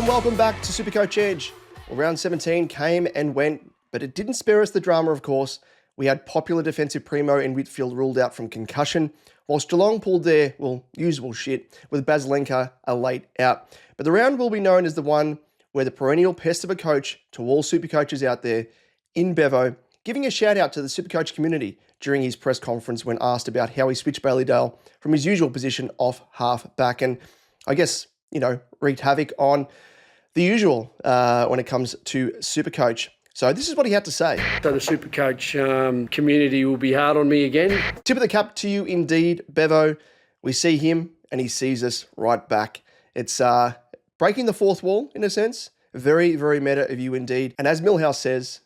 welcome back to SuperCoach Edge. Well, round 17 came and went, but it didn't spare us the drama, of course. We had popular defensive premo in Whitfield ruled out from concussion, whilst Geelong pulled their, usual shit with Bazlenka a late out. But the round will be known as the one where the perennial pest of a coach to all SuperCoachers out there in Bevo, giving a shout out to the SuperCoach community during his press conference when asked about how he switched Bailey Dale from his usual position off half back. And I guess, wreaked havoc on the usual when it comes to SuperCoach. So this is what he had to say. So the SuperCoach community will be hard on me again. Tip of the cap to you indeed, Bevo. We see him and he sees us right back. It's breaking the fourth wall in a sense. Very, very meta of you indeed. And as Millhouse says,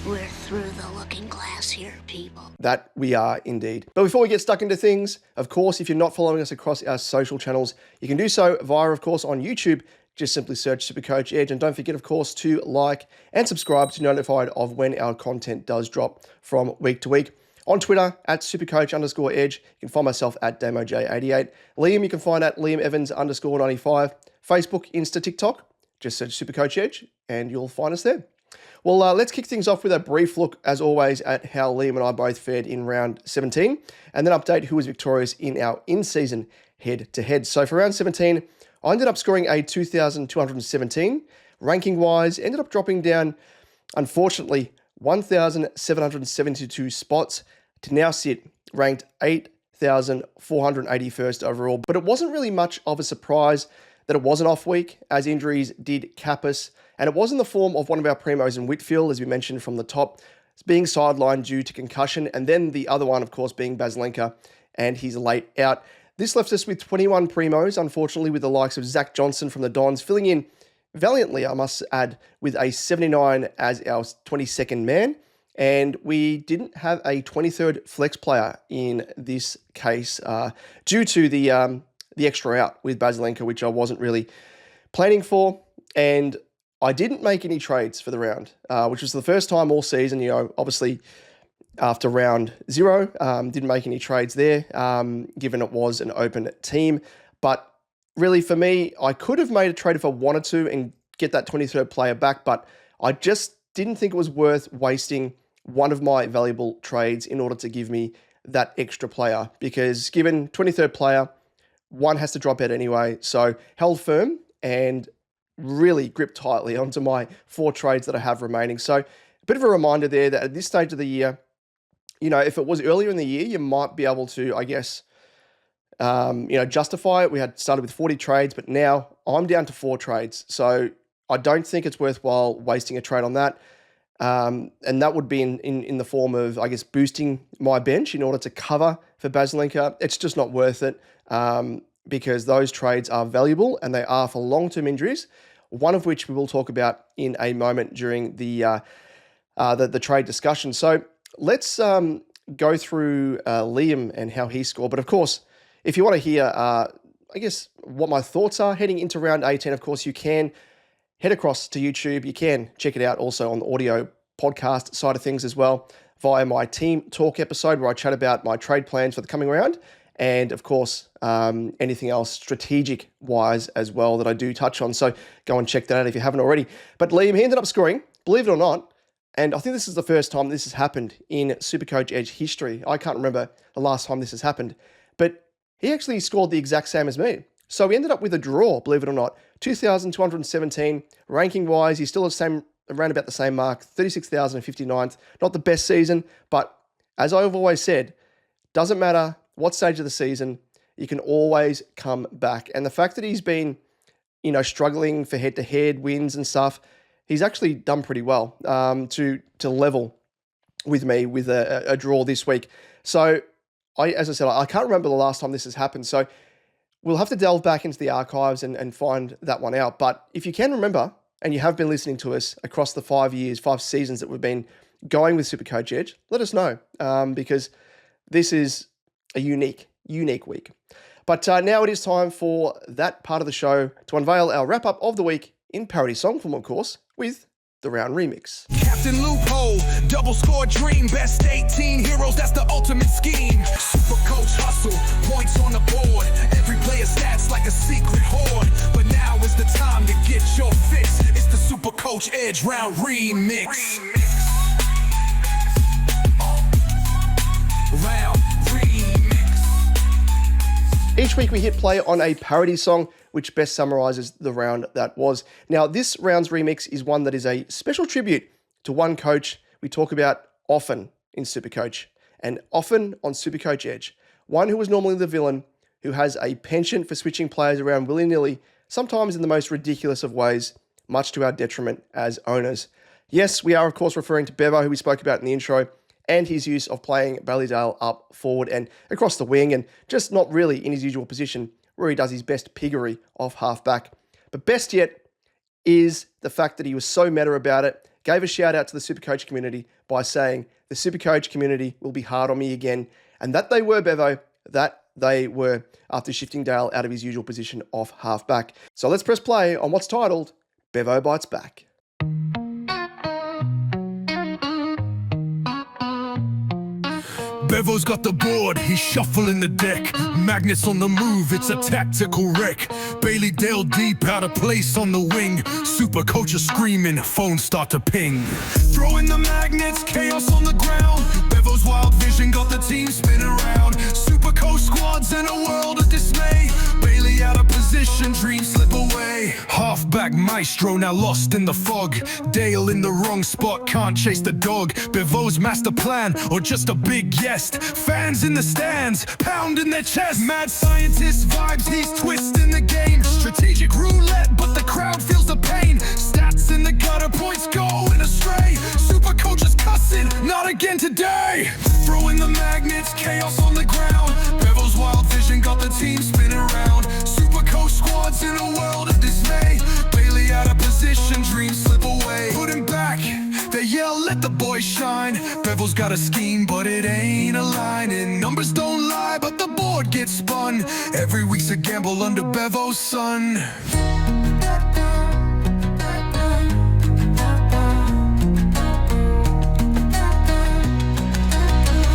we're through the looking glass here, people. That we are indeed. But before we get stuck into things, of course, if you're not following us across our social channels, you can do so via, of course, on YouTube. Just simply search SuperCoach Edge. And don't forget, of course, to like and subscribe to be notified of when our content does drop from week to week. On Twitter, at SuperCoach_Edge. You can find myself at DamoJ88. Liam, you can find at LiamEvans_95. Facebook, Insta, TikTok. Just search SuperCoach Edge and you'll find us there. Well, let's kick things off with a brief look, as always, at how Liam and I both fared in round 17, and then update who was victorious in our in-season head-to-head. So for round 17, I ended up scoring a 2,217. Ranking-wise, ended up dropping down, unfortunately, 1,772 spots to now sit ranked 8,481st overall. But it wasn't really much of a surprise that it was an off week, as injuries did cap us. And it was in the form of one of our primos in Whitfield, as we mentioned from the top, being sidelined due to concussion. And then the other one, of course, being Bazlenka and his late out. This left us with 21 primos, unfortunately, with the likes of Zach Johnson from the Dons filling in valiantly, I must add, with a 79 as our 22nd man. And we didn't have a 23rd flex player in this case due to the extra out with Bazlenka, which I wasn't really planning for. And I didn't make any trades for the round, which was the first time all season, obviously after round 0, didn't make any trades there, given it was an open team. But really for me, I could have made a trade if I wanted to and get that 23rd player back, but I just didn't think it was worth wasting one of my valuable trades in order to give me that extra player, because given 23rd player, one has to drop out anyway. So held firm and really gripped tightly onto my 4 trades that I have remaining. So a bit of a reminder there that at this stage of the year, if it was earlier in the year, you might be able to, I guess, justify it. We had started with 40 trades, but now I'm down to 4 trades. So I don't think it's worthwhile wasting a trade on that. And that would be in the form of, I guess, boosting my bench in order to cover for Bazlenka. It's just not worth it because those trades are valuable and they are for long-term injuries, one of which we will talk about in a moment during the trade discussion. So let's go through Liam and how he scored. But of course, if you want to hear, I guess, what my thoughts are heading into round 18, of course, you can head across to YouTube. You can check it out also on the audio podcast side of things as well via my team talk episode where I chat about my trade plans for the coming round. And of course, anything else strategic-wise as well that I do touch on. So go and check that out if you haven't already. But Liam, he ended up scoring, believe it or not, and I think this is the first time this has happened in SuperCoach Edge history. I can't remember the last time this has happened. But he actually scored the exact same as me. So we ended up with a draw, believe it or not. 2,217. Ranking-wise, he's still around about the same mark, 36,059th. Not the best season, but as I've always said, doesn't matter what stage of the season, you can always come back. And the fact that he's been, struggling for head-to-head wins and stuff, he's actually done pretty well to level with me with a draw this week. So, as I said, I can't remember the last time this has happened. So we'll have to delve back into the archives and find that one out. But if you can remember, and you have been listening to us across the 5 seasons that we've been going with SuperCoach Edge, let us know because this is a unique week. But now it is time for that part of the show to unveil our wrap-up of the week in parody song form, of course, with the round remix. Captain Loophole, double score dream, best 18 heroes, that's the ultimate scheme. SuperCoach hustle, points on the board, every player stats like a secret hoard. But now is the time to get Coach Edge round remix. Round remix. Each week we hit play on a parody song which best summarizes the round that was. Now, this round's remix is one that is a special tribute to one coach we talk about often in SuperCoach and often on SuperCoach Edge. One who was normally the villain, who has a penchant for switching players around willy-nilly, sometimes in the most ridiculous of ways, much to our detriment as owners. Yes, we are of course referring to Bevo, who we spoke about in the intro, and his use of playing Ballydale up forward and across the wing, and just not really in his usual position where he does his best piggery off halfback. But best yet is the fact that he was so meta about it, gave a shout out to the SuperCoach community by saying, the SuperCoach community will be hard on me again. And that they were, Bevo, that they were, after shifting Dale out of his usual position off halfback. So let's press play on what's titled Bevo Bites Back. Bevo's got the board, he's shuffling the deck. Magnets on the move, it's a tactical wreck. Bailey Dale deep, out of place on the wing. SuperCoachers screaming, phones start to ping. Throwing the magnets, chaos on the ground. Bevo's wild vision got the team spinning around. SuperCoach squads in a world of dismay. Bailey out of position, dreams slip away. Halfback maestro now lost in the fog. Dale in the wrong spot, can't chase the dog. Bevo's master plan, or just a big yes. Fans in the stands, pounding their chest. Mad scientist vibes, he's twisting the game. Strategic roulette, but the crowd feels the pain. Stats in the gutter, points going astray. SuperCoachers cussing, not again today. Throwing the magnets, chaos on the ground. Bevo's wild vision got the team spinning around. SuperCoach squads in a world of dismay. Bailey out of position, dreams slip away. Put him back, they yell, let the boy shine. Bevo's got a scheme, but it ain't aligning. Numbers don't lie, but the board gets spun. Every week's a gamble under Bevo's sun.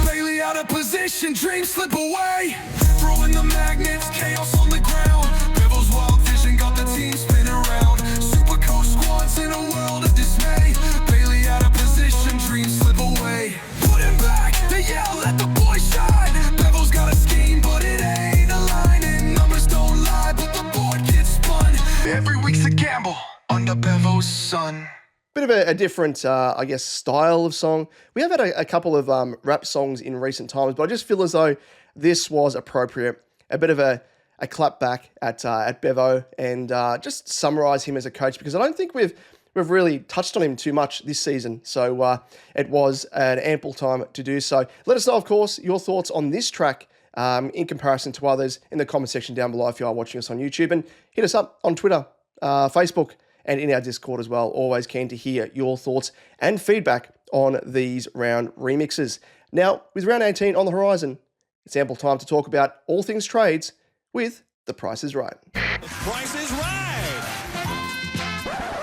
Bailey out of position, dreams slip away. Throwing the magnets, chaos on the ground. Bevo's wild vision got the team spinning around. SuperCoach squads in a world of dismay. Bailey out of position, dreams slip away. Put him back, they yell, let the boy shine. Bevo's got a scheme, but it ain't aligning. Numbers don't lie, but the board gets spun. Every week's a gamble under Bevo's sun. Bit of a different, I guess, style of song. We have had a couple of rap songs in recent times, but I just feel as though this was appropriate. A bit of a clap back at Bevo and just summarise him as a coach, because I don't think we've really touched on him too much this season. So it was an ample time to do so. Let us know, of course, your thoughts on this track in comparison to others in the comment section down below if you are watching us on YouTube. And hit us up on Twitter, Facebook, and in our Discord as well. Always keen to hear your thoughts and feedback on these round remixes. Now, with round 18 on the horizon, it's ample time to talk about all things trades with The Price is Right. The price is right.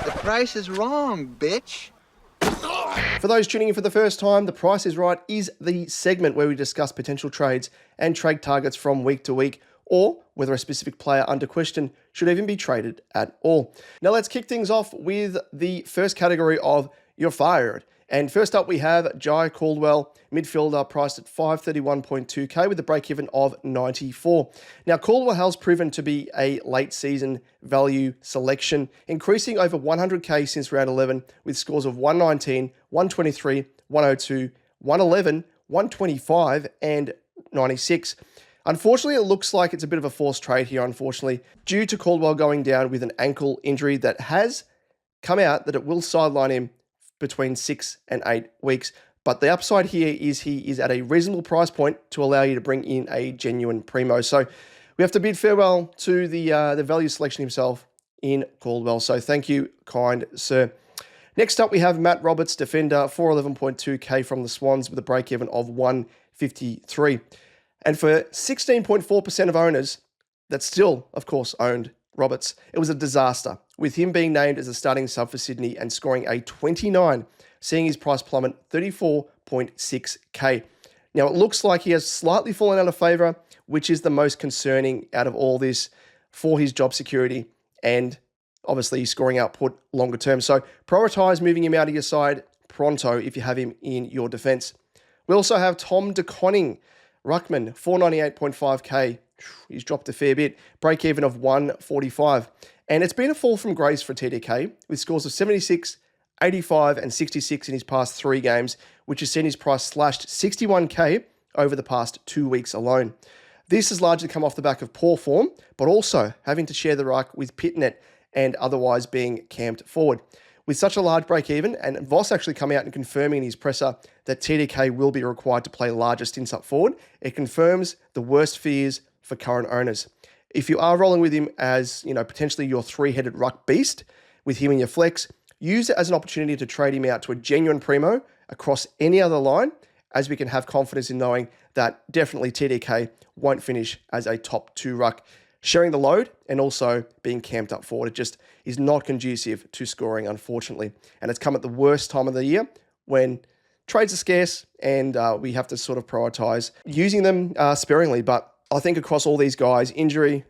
The price is wrong, bitch. For those tuning in for the first time, The Price is Right is the segment where we discuss potential trades and trade targets from week to week, or whether a specific player under question should even be traded at all. Now let's kick things off with the first category of You're Fired. And first up we have Jai Caldwell, midfielder priced at 531.2k with a break-even of 94. Now Caldwell has proven to be a late season value selection, increasing over 100k since round 11 with scores of 119, 123, 102, 111, 125 and 96. Unfortunately, it looks like it's a bit of a forced trade here, unfortunately, due to Caldwell going down with an ankle injury that has come out that it will sideline him between 6 and 8 weeks. But the upside here is he is at a reasonable price point to allow you to bring in a genuine premo. So we have to bid farewell to the value selection himself in Caldwell. So thank you, kind sir. Next up, we have Matt Roberts, defender, 411.2k from the Swans with a break-even of 153. And for 16.4% of owners that still, of course, owned Roberts, it was a disaster, with him being named as a starting sub for Sydney and scoring a 29, seeing his price plummet 34.6k. Now, it looks like he has slightly fallen out of favour, which is the most concerning out of all this for his job security and obviously scoring output longer term. So prioritise moving him out of your side pronto if you have him in your defence. We also have Tom De Koning, ruckman, 498.5k. He's dropped a fair bit. Break even of 145. And it's been a fall from grace for TDK with scores of 76, 85 and 66 in his past 3 games, which has seen his price slashed 61k over the past 2 weeks alone. This has largely come off the back of poor form, but also having to share the ruck with Pitnet and otherwise being camped forward. With such a large break-even, and Voss actually come out and confirming in his presser that TDK will be required to play larger stints up forward, it confirms the worst fears for current owners. If you are rolling with him as, potentially your 3-headed ruck beast, with him in your flex, use it as an opportunity to trade him out to a genuine premo across any other line, as we can have confidence in knowing that definitely TDK won't finish as a top 2 ruck. Sharing the load and also being camped up forward, it just is not conducive to scoring, unfortunately. And it's come at the worst time of the year when trades are scarce and we have to sort of prioritise using them sparingly. But I think across all these guys, injury,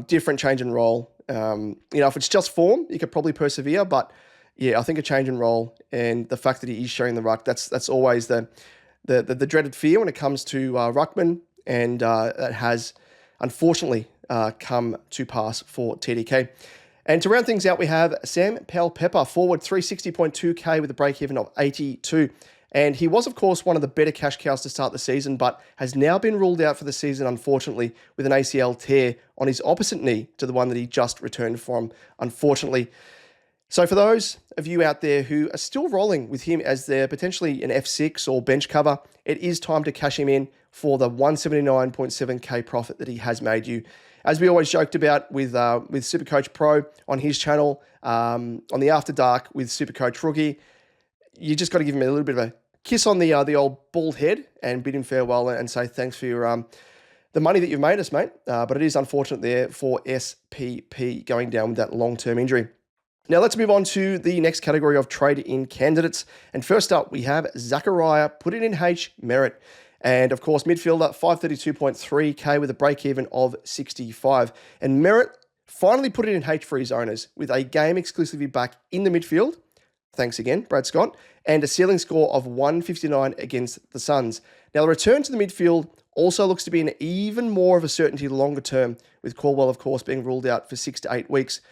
different change in role, if it's just form, you could probably persevere. But yeah, I think a change in role and the fact that he is sharing the ruck, that's always the dreaded fear when it comes to ruckman, and that has unfortunately come to pass for TDK. And to round things out, we have Sam Powell-Pepper, forward, 360.2k with a break-even of 82. And he was, of course, one of the better cash cows to start the season, but has now been ruled out for the season, unfortunately, with an ACL tear on his opposite knee to the one that he just returned from, unfortunately. So for those of you out there who are still rolling with him as their potentially an F6 or bench cover, it is time to cash him in for the 179.7k profit that he has made you. As we always joked about with SuperCoach Pro on his channel, on the After Dark with SuperCoach Rookie, you just got to give him a little bit of a kiss on the old bald head and bid him farewell and say thanks for your the money that you've made us, mate. But it is unfortunate there for SPP going down with that long-term injury. Now let's move on to the next category of trade-in candidates. And first up, we have Zachariah, put it in H, Merritt. And of course, midfielder, 532.3k with a break-even of 65. And Merritt finally put it in H for his owners with a game exclusively back in the midfield. Thanks again, Brad Scott. And a ceiling score of 159 against the Suns. Now, the return to the midfield also looks to be an even more of a certainty longer term, with Caldwell, of course, being ruled out for 6 to 8 weeks.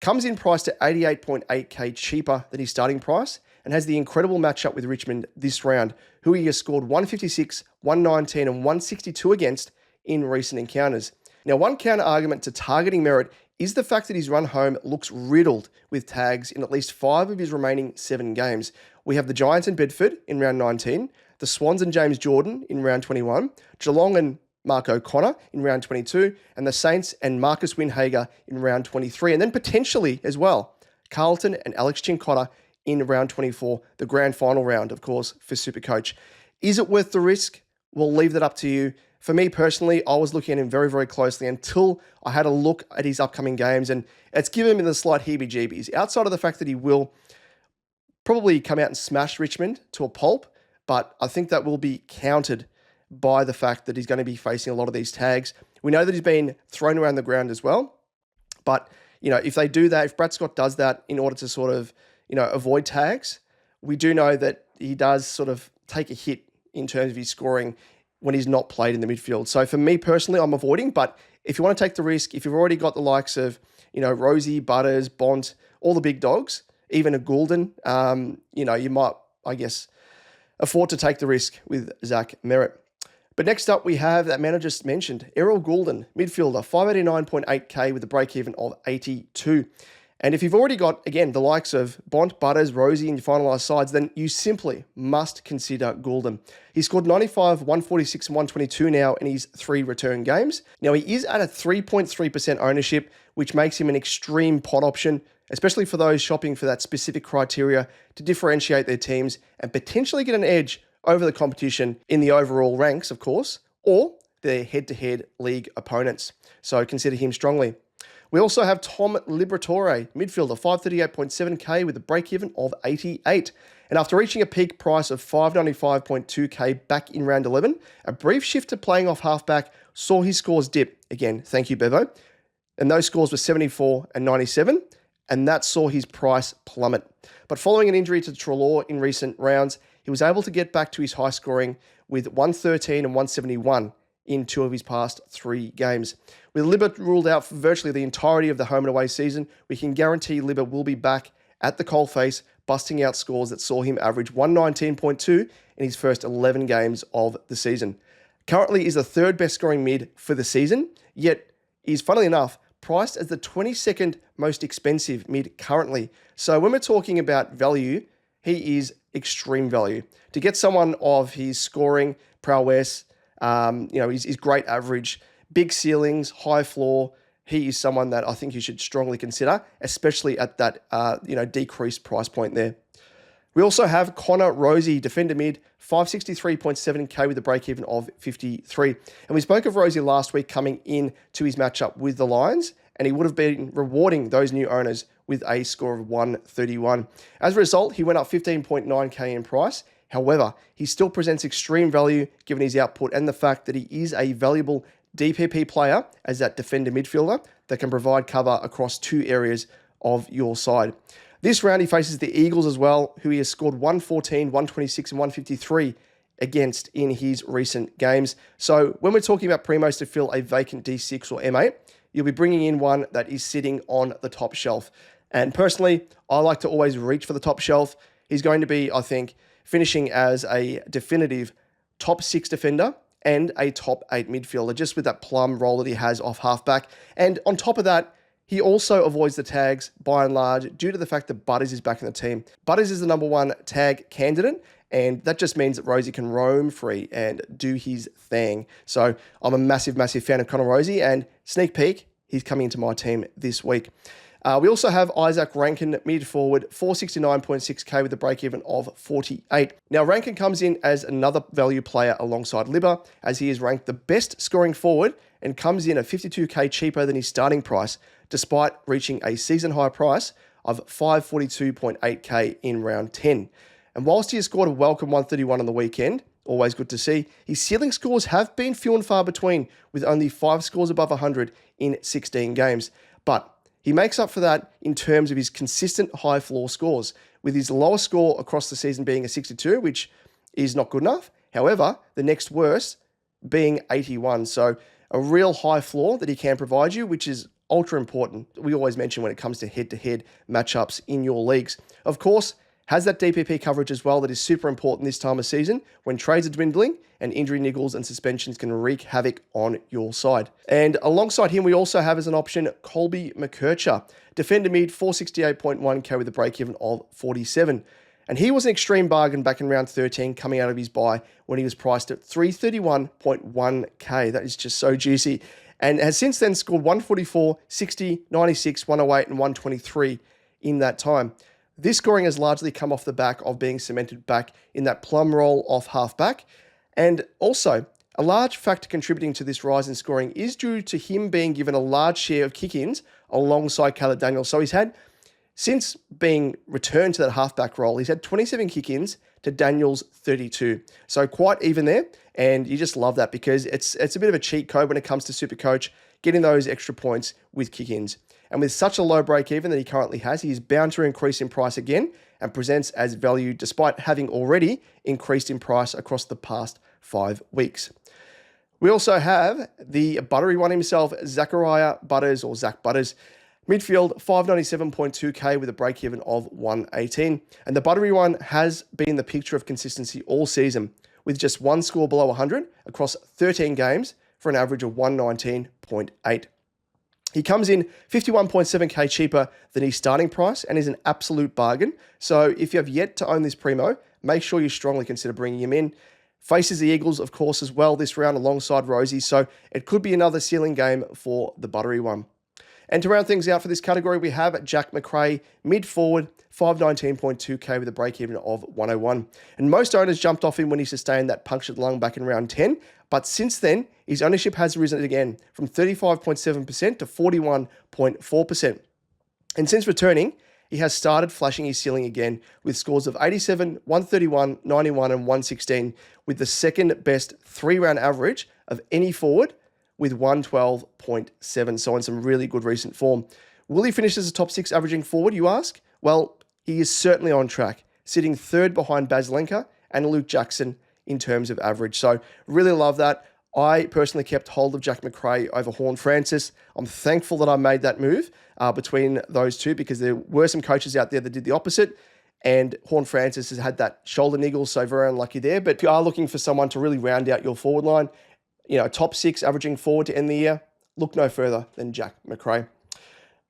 Comes in priced at 88.8k cheaper than his starting price and has the incredible matchup with Richmond this round, who he has scored 156, 119 and 162 against in recent encounters. Now, one counter argument to targeting Merritt is the fact that his run home looks riddled with tags in at least 5 of his remaining 7 games. We have the Giants and Bedford in round 19, the Swans and James Jordan in round 21, Geelong and Mark O'Connor in round 22, and the Saints and Marcus Winhager in round 23, and then potentially as well, Carlton and Alex Chincotta in round 24, the grand final round, of course, for SuperCoach. Is it worth the risk? We'll leave that up to you. For me personally, I was looking at him very, very closely until I had a look at his upcoming games, and it's given me the slight heebie-jeebies. Outside of the fact that he will probably come out and smash Richmond to a pulp, but I think that will be countered by the fact that he's going to be facing a lot of these tags. We know that he's been thrown around the ground as well, but if they do that, if Brad Scott does that in order to sort of avoid tags, we do know that he does sort of take a hit in terms of his scoring when he's not played in the midfield. So for me personally, I'm avoiding, but if you want to take the risk, if you've already got the likes of, Rosie, Butters, Bont, all the big dogs, even a Goulden, you might, I guess, afford to take the risk with Zach Merritt. But next up, we have that man I just mentioned, Errol Goulden, midfielder, 589.8k with a break-even of 82. And if you've already got, again, the likes of Bont, Butters, Rosie in your finalised sides, then you simply must consider Goulden. He scored 95, 146 and 122 now in his 3 return games. Now, he is at a 3.3% ownership, which makes him an extreme pot option, especially for those shopping for that specific criteria to differentiate their teams and potentially get an edge over the competition in the overall ranks, of course, or their head-to-head league opponents. So consider him strongly. We also have Tom Liberatore, midfielder, 538.7k with a break-even of 88. And after reaching a peak price of 595.2k back in round 11, a brief shift to playing off halfback saw his scores dip. Again, thank you, Bevo. And those scores were 74 and 97. and that saw his price plummet. But following an injury to Treloar in recent rounds, he was able to get back to his high scoring with 113 and 171 in 2 of his past 3 games. With Libba ruled out for virtually the entirety of the home and away season, we can guarantee Libba will be back at the coalface, busting out scores that saw him average 119.2 in his first 11 games of the season. Currently is the 3rd best scoring mid for the season, yet is, funnily enough, priced as the 22nd most expensive mid currently. So when we're talking about value, he is extreme value. To get someone of his scoring prowess, his great average, big ceilings, high floor, he is someone that I think you should strongly consider, especially at that decreased price point there. We also have Connor Rozee, defender mid, 563.7k with a break-even of 53. And we spoke of Rozee last week coming in to his matchup with the Lions, and he would have been rewarding those new owners with a score of 131. As a result, he went up 15.9k in price. However, he still presents extreme value given his output and the fact that he is a valuable DPP player as that defender midfielder that can provide cover across 2 areas of your side. This round, he faces the Eagles as well, who he has scored 114, 126, and 153 against in his recent games. So when we're talking about primos to fill a vacant D6 or M8, you'll be bringing in one that is sitting on the top shelf. And personally, I like to always reach for the top shelf. He's going to be, I think, finishing as a definitive top 6 defender and a top 8 midfielder, just with that plum role that he has off halfback. And on top of that, he also avoids the tags by and large due to the fact that Butters is back in the team. Butters is the number 1 tag candidate, and that just means that Rozee can roam free and do his thing. So I'm a massive, massive fan of Connor Rozee, and sneak peek, he's coming into my team this week. We also have Isaac Rankin, mid forward, 469.6k with a break-even of 48. Now, Rankin comes in as another value player alongside Libba, as he is ranked the best scoring forward and comes in at 52k cheaper than his starting price, despite reaching a season-high price of 542.8k in round 10. And whilst he has scored a welcome 131 on the weekend, always good to see, his ceiling scores have been few and far between, with only 5 scores above 100 in 16 games. But he makes up for that in terms of his consistent high floor scores, with his lowest score across the season being a 62, which is not good enough. However, the next worst being 81. So a real high floor that he can provide you, which is ultra important. We always mention when it comes to head-to-head matchups in your leagues. Of course, has that DPP coverage as well that is super important this time of season when trades are dwindling and injury niggles and suspensions can wreak havoc on your side. And alongside him, we also have as an option Colby McKercher, defender mid, 468.1k with a break-even of 47. And he was an extreme bargain back in round 13 coming out of his bye when he was priced at 331.1k. That is just so juicy. And has since then scored 144, 60, 96, 108, and 123 in that time. This scoring has largely come off the back of being cemented back in that plum role off halfback. And also, a large factor contributing to this rise in scoring is due to him being given a large share of kick-ins alongside Caleb Daniels. So he's had, since being returned to that halfback role, he's had 27 kick-ins to Daniels' 32. So quite even there, and you just love that because it's a bit of a cheat code when it comes to SuperCoach, getting those extra points with kick-ins. And with such a low break-even that he currently has, he is bound to increase in price again and presents as value despite having already increased in price across the past 5 weeks. We also have the buttery one himself, Zachariah Butters, or Zach Butters, midfield, 597.2k with a break-even of 118. And the buttery one has been the picture of consistency all season, with just 1 score below 100 across 13 games for an average of 119.8. He comes in 51.7k cheaper than his starting price and is an absolute bargain. So if you have yet to own this premo, make sure you strongly consider bringing him in. Faces the Eagles, of course, as well this round alongside Rozee, so it could be another ceiling game for the buttery one. And to round things out for this category, we have Jack McRae, mid-forward, 519.2k with a break-even of 101. And most owners jumped off him when he sustained that punctured lung back in round 10, but since then, his ownership has risen again from 35.7% to 41.4%. And since returning, he has started flashing his ceiling again with scores of 87, 131, 91, and 116, with the second best 3-round average of any forward with 112.7. So in some really good recent form. Will he finish as a top 6 averaging forward, you ask? Well, he is certainly on track, sitting third behind Bazlenka and Luke Jackson in terms of average. So really love that. I personally kept hold of Jack Macrae over Horne-Francis. I'm thankful that I made that move between those two because there were some coaches out there that did the opposite. And Horne-Francis has had that shoulder niggle, so very unlucky there. But if you are looking for someone to really round out your forward line, top 6 averaging forward to end the year, look no further than Jack Macrae.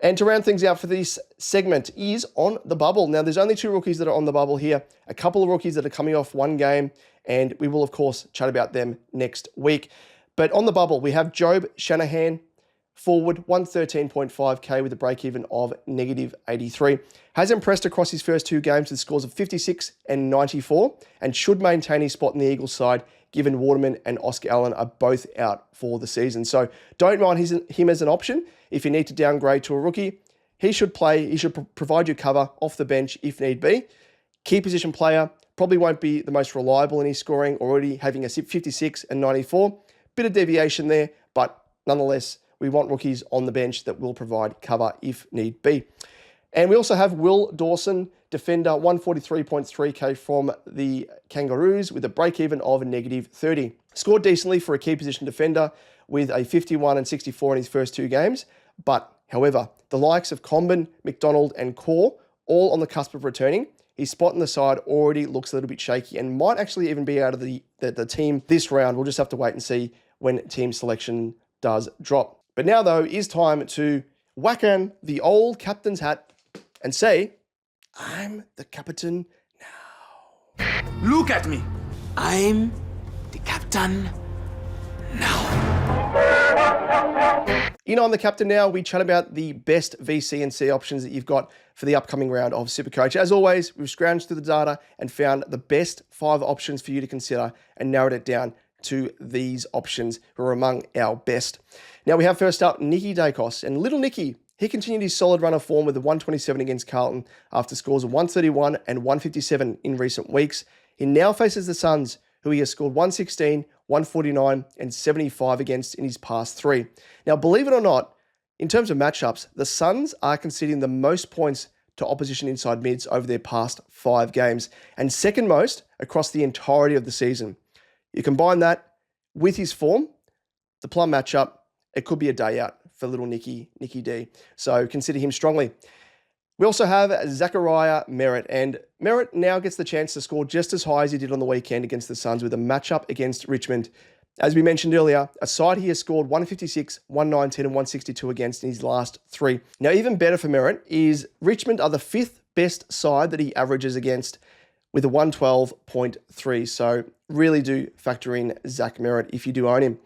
And to round things out for this segment is on the bubble. Now, there's only 2 rookies that are on the bubble here, a couple of rookies that are coming off one game, and we will, of course, chat about them next week. But on the bubble, we have Job Shanahan, forward, 113.5k with a break-even of -83. Has impressed across his first 2 games with scores of 56 and 94, and should maintain his spot in the Eagles side, given Waterman and Oscar Allen are both out for the season. So don't mind him as an option. If you need to downgrade to a rookie, he should play. He should provide you cover off the bench if need be. Key position player, probably won't be the most reliable in his scoring, already having a 56 and 94. Bit of deviation there, but nonetheless, we want rookies on the bench that will provide cover if need be. And we also have Will Dawson, defender, 143.3k from the Kangaroos with a break-even of -30. Scored decently for a key position defender with a 51 and 64 in his first 2 games. But, however, the likes of Comben, McDonald and Core, all on the cusp of returning. His spot in the side already looks a little bit shaky and might actually even be out of the team this round. We'll just have to wait and see when team selection does drop. But now, though, is time to whack on the old captain's hat and say, I'm the captain now. Look at me. I'm the captain now. I'm the captain now. We chat about the best VC and C options that you've got for the upcoming round of SuperCoach. As always, we've scrounged through the data and found the best 5 options for you to consider and narrowed it down to these options who are among our best. Now we have first up Nicky Dacos, and little Nicky, he continued his solid run of form with a 127 against Carlton after scores of 131 and 157 in recent weeks. He now faces the Suns, who he has scored 116, 149 and 75 against in his past 3. Now, believe it or not, in terms of matchups, the Suns are conceding the most points to opposition inside mids over their past 5 games, and second most across the entirety of the season. You combine that with his form, the plum matchup, it could be a day out for little Nicky D. So consider him strongly. We also have Zachariah Merritt, and Merritt now gets the chance to score just as high as he did on the weekend against the Suns with a matchup against Richmond. As we mentioned earlier, a side he has scored 156, 119 and 162 against in his last 3. Now, even better for Merritt is Richmond are the 5th best side that he averages against with a 112.3. So really do factor in Zach Merritt if you do own him.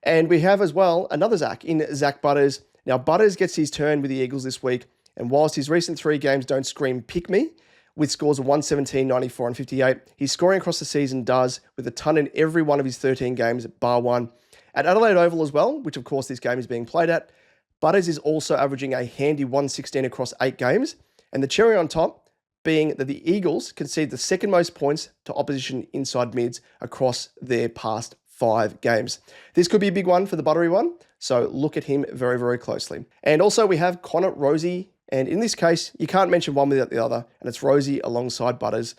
And we have as well another Zach in Zach Butters. Now, Butters gets his turn with the Eagles this week, and whilst his recent 3 games don't scream pick me, with scores of 117, 94 and 58, his scoring across the season does, with a ton in every one of his 13 games, bar 1. At Adelaide Oval as well, which of course this game is being played at, Butters is also averaging a handy 116 across 8 games, and the cherry on top being that the Eagles concede the second most points to opposition inside mids across their past 5 games. This could be a big one for the Buttery one, so look at him very, very closely. And also we have Connor Rosie, and in this case, you can't mention one without the other, and it's Rosie alongside Butters.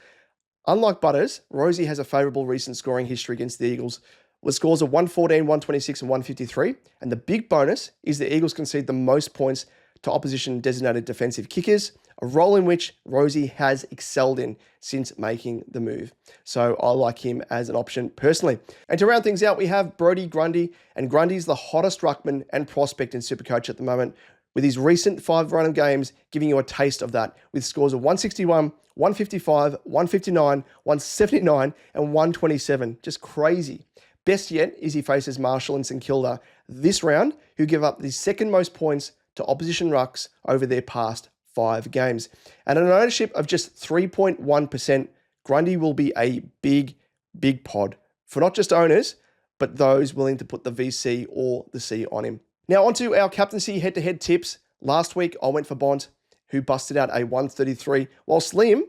Unlike Butters, Rosie has a favourable recent scoring history against the Eagles, with scores of 114, 126 and 153, and the big bonus is the Eagles concede the most points to opposition designated defensive kickers, a role in which Rosie has excelled in since making the move. So I like him as an option personally. And to round things out, we have Brodie Grundy, and Grundy's the hottest ruckman and prospect in SuperCoach at the moment, with his recent 5 run of games giving you a taste of that, with scores of 161, 155, 159, 179 and 127. Just crazy. Best yet is he faces Marshall and St Kilda this round, who give up the second most points to opposition rucks over their past 5 games. And at an ownership of just 3.1%, Grundy will be a big, big pod for not just owners, but those willing to put the VC or the C on him. Now onto our captaincy head-to-head tips. Last week, I went for Bont, who busted out a 133, while Slim,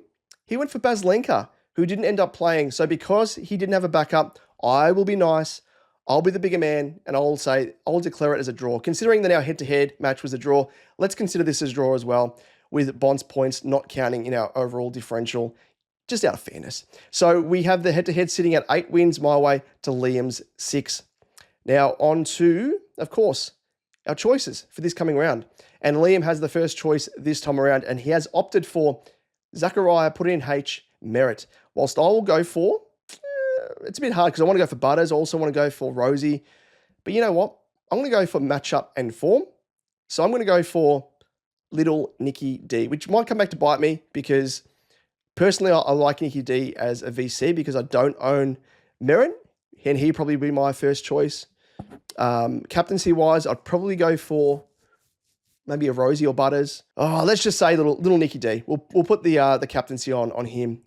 he went for Bazlenka, who didn't end up playing. So because he didn't have a backup, I will be nice. I'll be the bigger man and I'll declare it as a draw. Considering that our head-to-head match was a draw, let's consider this as a draw as well, with Bond's points not counting in our overall differential, just out of fairness. So we have the head-to-head sitting at 8 wins my way to Liam's 6. Now on to, of course, our choices for this coming round. And Liam has the first choice this time around, and he has opted for Zachariah, put in H, Merritt. Whilst I will go for, it's a bit hard because I want to go for Butters. I also want to go for Rosie. But you know what? I'm going to go for matchup and form. So I'm going to go for little Nicky D, which might come back to bite me because personally I like Nicky D as a VC because I don't own Merritt, and he'd probably be my first choice. Captaincy-wise, I'd probably go for maybe a Rosie or Butters. Oh, let's just say little Nicky D. We'll put the captaincy on him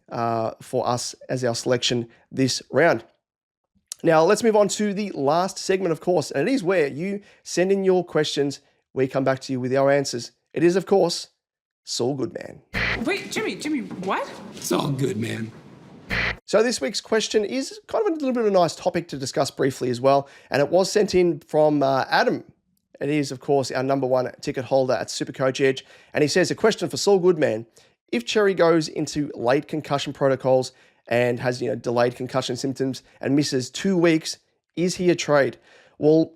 for us as our selection this round. Now, let's move on to the last segment, of course, and it is where you send in your questions. We come back to you with our answers. It is, of course, Saul Goodman. Wait, Jimmy, what? It's all good, man. So this week's question is kind of a little bit of a nice topic to discuss briefly as well, and it was sent in from Adam. It is, of course, our number 1 ticket holder at SuperCoach Edge. And he says, a question for Saul Goodman. If Cherry goes into late concussion protocols and has delayed concussion symptoms and misses 2 weeks, is he a trade? Well,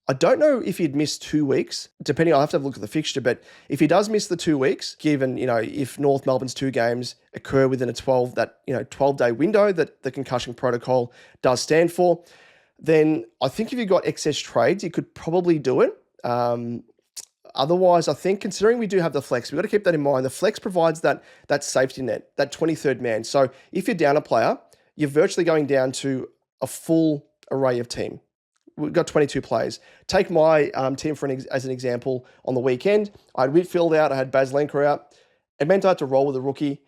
I don't know if he'd miss 2 weeks, depending, I'll have to have a look at the fixture, but if he does miss the 2 weeks, given, if North Melbourne's 2 games occur within a 12-day window that the concussion protocol does stand for, then I think if you've got excess trades, you could probably do it. Otherwise, I think considering we do have the flex, we've got to keep that in mind. The flex provides that safety net, that 23rd man. So if you're down a player, you're virtually going down to a full array of team. We've got 22 players. Take my team as an example. On the weekend, I had Whitfield out, I had Bazlenka out. It meant I had to roll with a rookie,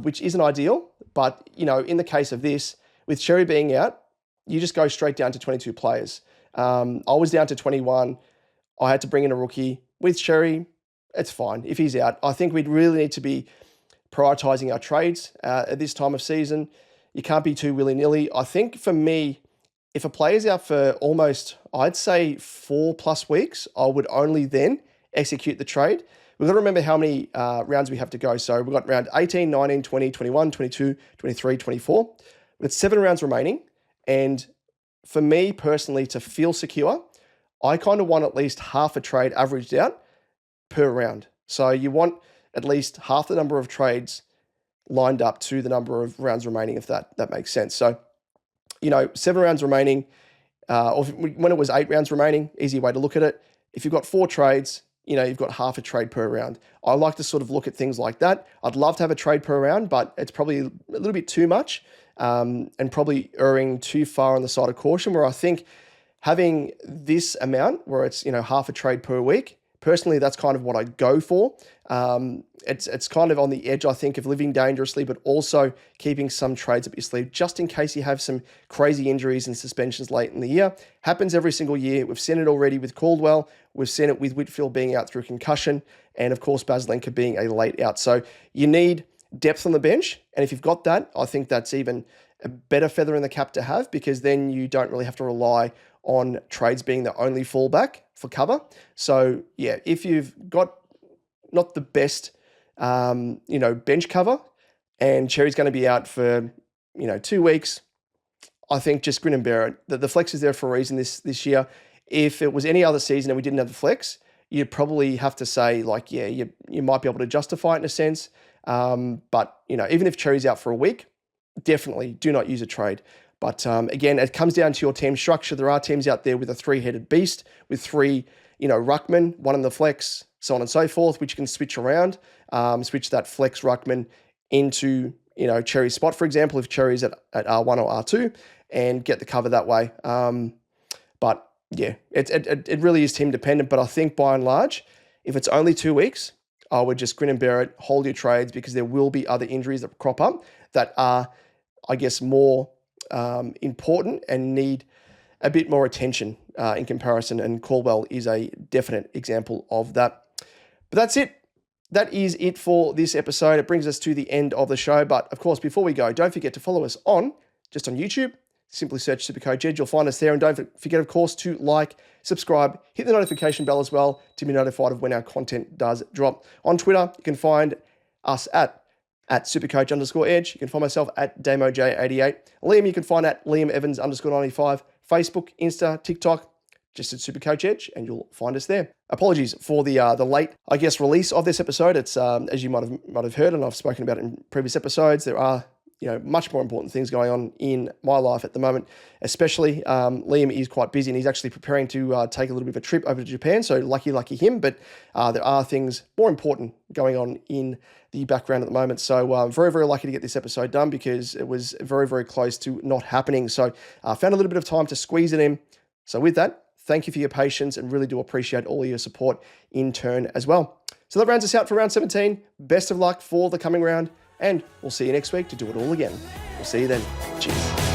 which isn't ideal. But, in the case of this, with Cherry being out, you just go straight down to 22 players. I was down to 21. I had to bring in a rookie. With Cherry, it's fine. If he's out, I think we'd really need to be prioritising our trades at this time of season. You can't be too willy-nilly. I think for me, if a player's out for almost, I'd say 4+ weeks, I would only then execute the trade. We've got to remember how many rounds we have to go. So we've got round 18, 19, 20, 21, 22, 23, 24. We've got 7 rounds remaining. And for me personally, to feel secure, I kind of want at least half a trade averaged out per round. So you want at least half the number of trades lined up to the number of rounds remaining, if that makes sense. So, 7 rounds remaining, or when it was 8 rounds remaining, easy way to look at it. If you've got 4 trades, you've got half a trade per round. I like to sort of look at things like that. I'd love to have a trade per round, but it's probably a little bit too much and probably erring too far on the side of caution, where I think having this amount where it's, half a trade per week, personally, that's kind of what I go for. It's kind of on the edge, I think, of living dangerously, but also keeping some trades up your sleeve just in case you have some crazy injuries and suspensions late in the year. Happens every single year. We've seen it already with Caldwell. We've seen it with Whitfield being out through concussion, and of course, Bazlenka being a late out. So you need depth on the bench, and if you've got that, I think that's even a better feather in the cap to have, because then you don't really have to rely on trades being the only fallback for cover. So yeah, if you've got not the best, bench cover, and Cherry's going to be out for, 2 weeks, I think just grin and bear it. The flex is there for a reason this year. If it was any other season and we didn't have the flex, you'd probably have to say you might be able to justify it in a sense. But even if Cherry's out for a week, definitely do not use a trade. But again, it comes down to your team structure. There are teams out there with a 3-headed beast, with 3, ruckman, 1 in the flex, so on and so forth, which you can switch around, switch that flex ruckman into, Cherry's spot, for example, if Cherry's at R1 or R2, and get the cover that way. But yeah, it really is team dependent. But I think by and large, if it's only 2 weeks, I would just grin and bear it, hold your trades, because there will be other injuries that crop up that are, I guess, more important and need a bit more attention in comparison, and Caldwell is a definite example of that. But that's it. That is it for this episode. It brings us to the end of the show. But of course, before we go, don't forget to follow us on YouTube, simply search SuperCoach Edge. You'll find us there. And don't forget, of course, to like, subscribe, hit the notification bell as well to be notified of when our content does drop. On Twitter, you can find us at @SuperCoach_Edge. You can find myself at DamoJ88. Liam, you can find at LiamEvans_95. Facebook, Insta, TikTok, just at SuperCoach Edge, and you'll find us there. Apologies for the late, release of this episode. It's as you might have heard, and I've spoken about it in previous episodes. There are much more important things going on in my life at the moment. Especially Liam is quite busy, and he's actually preparing to take a little bit of a trip over to Japan. So lucky him. But there are things more important going on in the background at the moment. So I'm very, very lucky to get this episode done because it was very, very close to not happening. So I found a little bit of time to squeeze it in. So with that, thank you for your patience and really do appreciate all of your support in turn as well. So that rounds us out for round 17. Best of luck for the coming round, and we'll see you next week to do it all again. We'll see you then. Cheers.